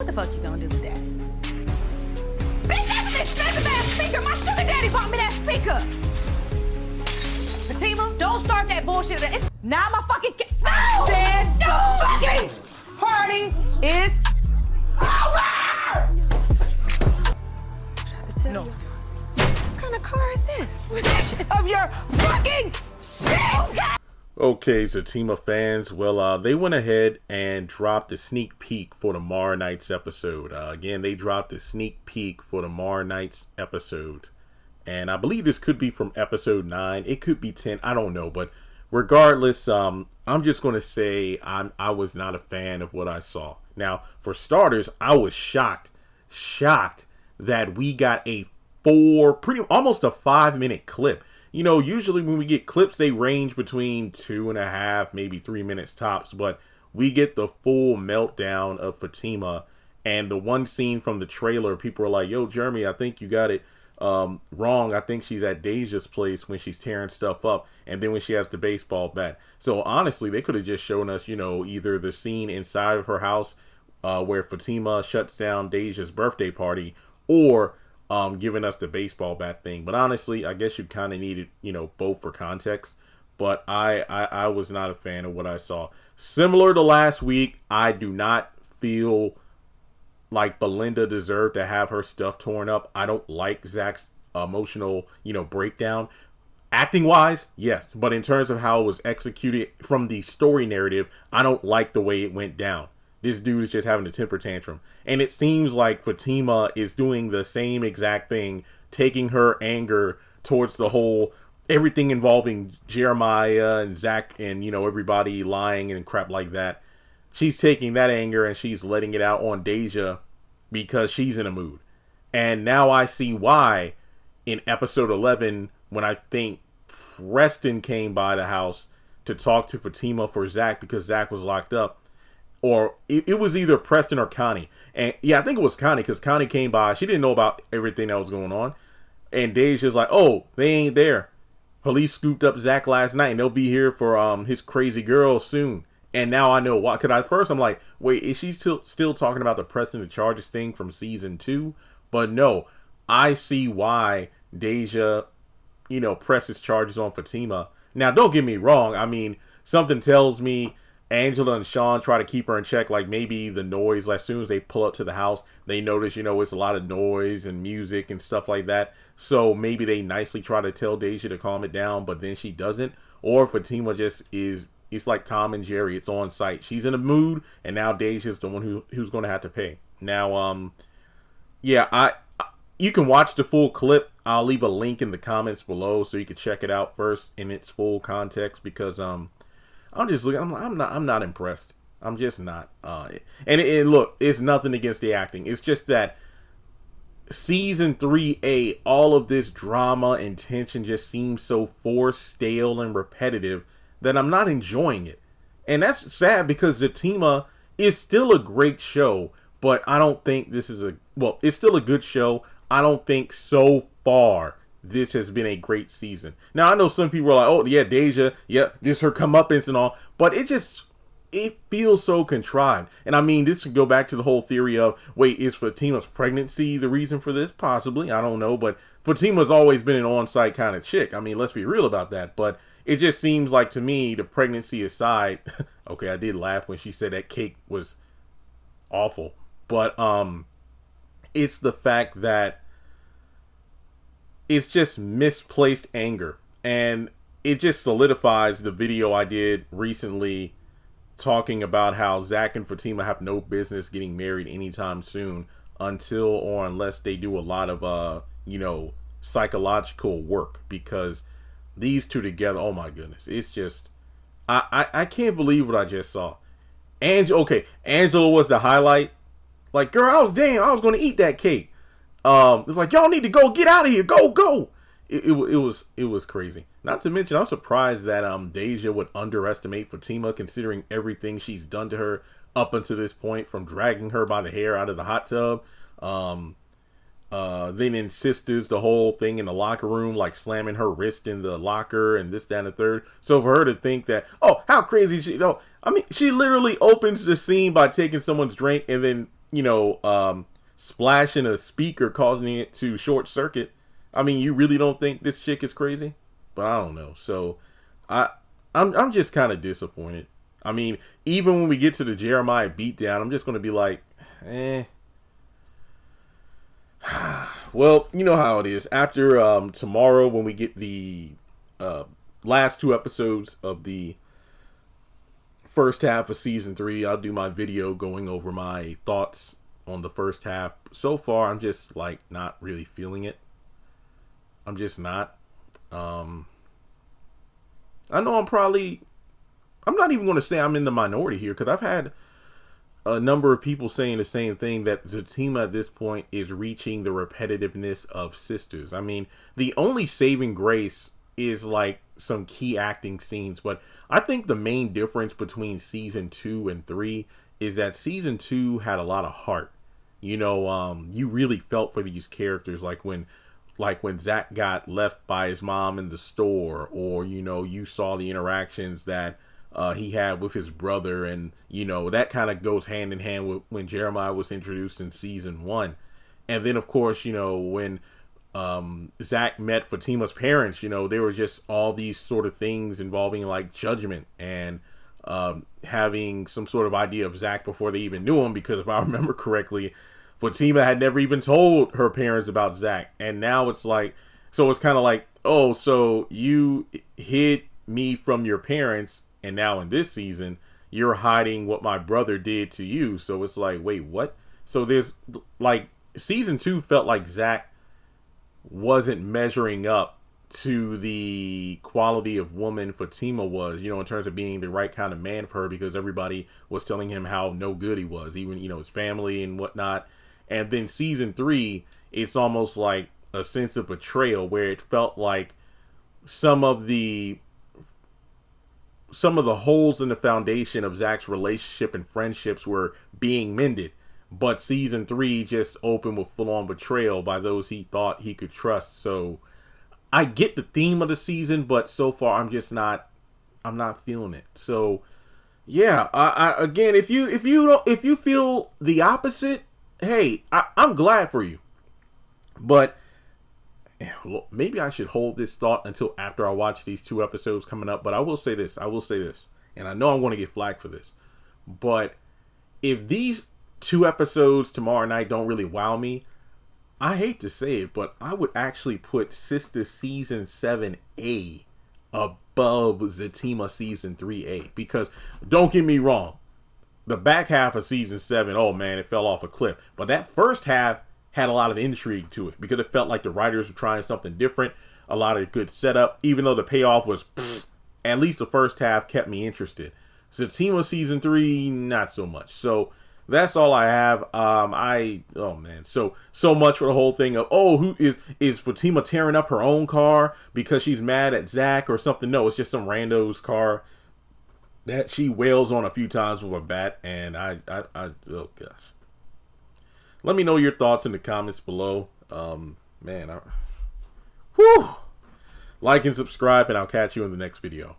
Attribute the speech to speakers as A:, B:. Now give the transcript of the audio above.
A: What the fuck you gonna do with that? Bitch, that's an expensive ass speaker. My sugar daddy bought me that speaker. Fatima, don't start that bullshit. It's now my fucking no! Said no! Fucking party is over! No. What kind of car is this? Bitch, of your fucking shit!
B: Okay, Zatima fans, well, they went ahead and dropped a sneak peek for tomorrow night's episode. Again, they dropped a sneak peek for tomorrow night's episode. And I believe this could be from episode 9. It could be 10. I don't know. But regardless, I'm just going to say I was not a fan of what I saw. Now, for starters, I was shocked that we got almost a 5-minute clip. You know, usually when we get clips, they range between 2.5, maybe 3 minutes tops. But we get the full meltdown of Fatima. And the one scene from the trailer, people are like, yo, Jeremy, I think you got it wrong. I think she's at Deja's place when she's tearing stuff up. And then when she has the baseball bat. So honestly, they could have just shown us, you know, either the scene inside of her house where Fatima shuts down Deja's birthday party, or giving us the baseball bat thing. But honestly, I guess you kind of needed, you know, both for context. But I was not a fan of what I saw. Similar to last week, I do not feel like Belinda deserved to have her stuff torn up. I don't like Zach's emotional, you know, breakdown. Acting wise, yes. But in terms of how it was executed from the story narrative, I don't like the way it went down. This dude is just having a temper tantrum. And it seems like Fatima is doing the same exact thing, taking her anger towards the whole, everything involving Jeremiah and Zach and, you know, everybody lying and crap like that. She's taking that anger and she's letting it out on Deja because she's in a mood. And now I see why in episode 11, when I think Preston came by the house to talk to Fatima for Zach because Zach was locked up. Or it was either Preston or Connie. And yeah, I think it was Connie, because Connie came by. She didn't know about everything that was going on. And Deja's like, oh, they ain't there. Police scooped up Zach last night and they'll be here for his crazy girl soon. And now I know why. Because at first I'm like, wait, is she still talking about the pressing the charges thing from season 2? But no, I see why Deja, you know, presses charges on Fatima. Now, don't get me wrong. I mean, something tells me Angela and Sean try to keep her in check. Like maybe the noise, as soon as they pull up to the house, they notice, you know, it's a lot of noise and music and stuff like that. So maybe they nicely try to tell Deja to calm it down, but then she doesn't. Or Fatima just is, it's like Tom and Jerry. It's on site. She's in a mood, and now Deja's the one who's going to have to pay. Now, yeah, you can watch the full clip. I'll leave a link in the comments below so you can check it out first in its full context, because I'm just looking. I'm not impressed. I'm just not. And look, it's nothing against the acting. It's just that season 3A, all of this drama and tension just seems so forced, stale, and repetitive that I'm not enjoying it. And that's sad, because Zatima is still a great show, but I don't think this is it's still a good show. I don't think so far this has been a great season. Now, I know some people are like, oh, yeah, Deja, yeah, this her comeuppance and all, but it feels so contrived. And I mean, this could go back to the whole theory of, wait, is Fatima's pregnancy the reason for this? Possibly, I don't know, but Fatima's always been an on-site kind of chick. I mean, let's be real about that, but it just seems like, to me, the pregnancy aside, okay, I did laugh when she said that cake was awful, but it's the fact that it's just misplaced anger. And it just solidifies the video I did recently talking about how Zach and Fatima have no business getting married anytime soon, until or unless they do a lot of, you know, psychological work. Because these two together, oh my goodness, it's just, I can't believe what I just saw. Angela was the highlight. Like, girl, I was going to eat that cake. It's like, y'all need to go, get out of here, go. It was crazy. Not to mention, I'm surprised that Deja would underestimate Fatima, considering everything she's done to her up until this point, from dragging her by the hair out of the hot tub. Then in Sistas, the whole thing in the locker room, like slamming her wrist in the locker and this, that, and the third. So for her to think that, oh, how crazy is she? No, I mean, she literally opens the scene by taking someone's drink and then splashing a speaker, causing it to short circuit. I mean, you really don't think this chick is crazy? But I don't know. So I'm just kind of disappointed. I mean, even when we get to the Jeremiah beatdown, I'm just going to be like, eh. Well, you know how it is. After tomorrow, when we get the last 2 episodes of the first half of season 3, I'll do my video going over my thoughts on the first half. So far, I'm just like not really feeling it. I'm just not. I know I'm not even going to say I'm in the minority here, because I've had a number of people saying the same thing, that Zatima at this point is reaching the repetitiveness of Sisters. I mean, the only saving grace is like some key acting scenes, but I think the main difference between season 2 and 3 is that season 2 had a lot of heart. You really felt for these characters, like when Zach got left by his mom in the store, or you saw the interactions that he had with his brother, and that kind of goes hand in hand with when Jeremiah was introduced in season 1. And then of course, when Zach met Fatima's parents, there were just all these sort of things involving like judgment and having some sort of idea of Zach before they even knew him, because if I remember correctly, Fatima had never even told her parents about Zach. And now it's like, so it's kind of like, oh, so you hid me from your parents, and now in this season you're hiding what my brother did to you. So it's like, wait, what? So there's like, season 2 felt like Zach wasn't measuring up to the quality of woman Fatima was, in terms of being the right kind of man for her, because everybody was telling him how no good he was, even his family and whatnot. And then season 3, it's almost like a sense of betrayal, where it felt like some of the holes in the foundation of Zach's relationship and friendships were being mended. But season 3 just opened with full-on betrayal by those he thought he could trust. So I get the theme of the season, but so far I'm not feeling it. So yeah, I again, if you feel the opposite, hey, I'm glad for you. But maybe I should hold this thought until after I watch these 2 episodes coming up. But I will say this, and I know I'm going to get flack for this, but if these 2 episodes tomorrow night don't really wow me, I hate to say it, but I would actually put Sistas season 7A above Zatima season 3A. Because don't get me wrong, the back half of season 7, oh man, it fell off a cliff. But that first half had a lot of intrigue to it, because it felt like the writers were trying something different. A lot of good setup, even though the payoff was at least the first half kept me interested. Zatima season 3, not so much. So that's all I have. Oh man, so much for the whole thing of, oh, who is Fatima tearing up her own car because she's mad at Zach or something? No, it's just some rando's car that she wails on a few times with a bat. And I oh gosh, let me know your thoughts in the comments below. Whew. Like and subscribe, and I'll catch you in the next video.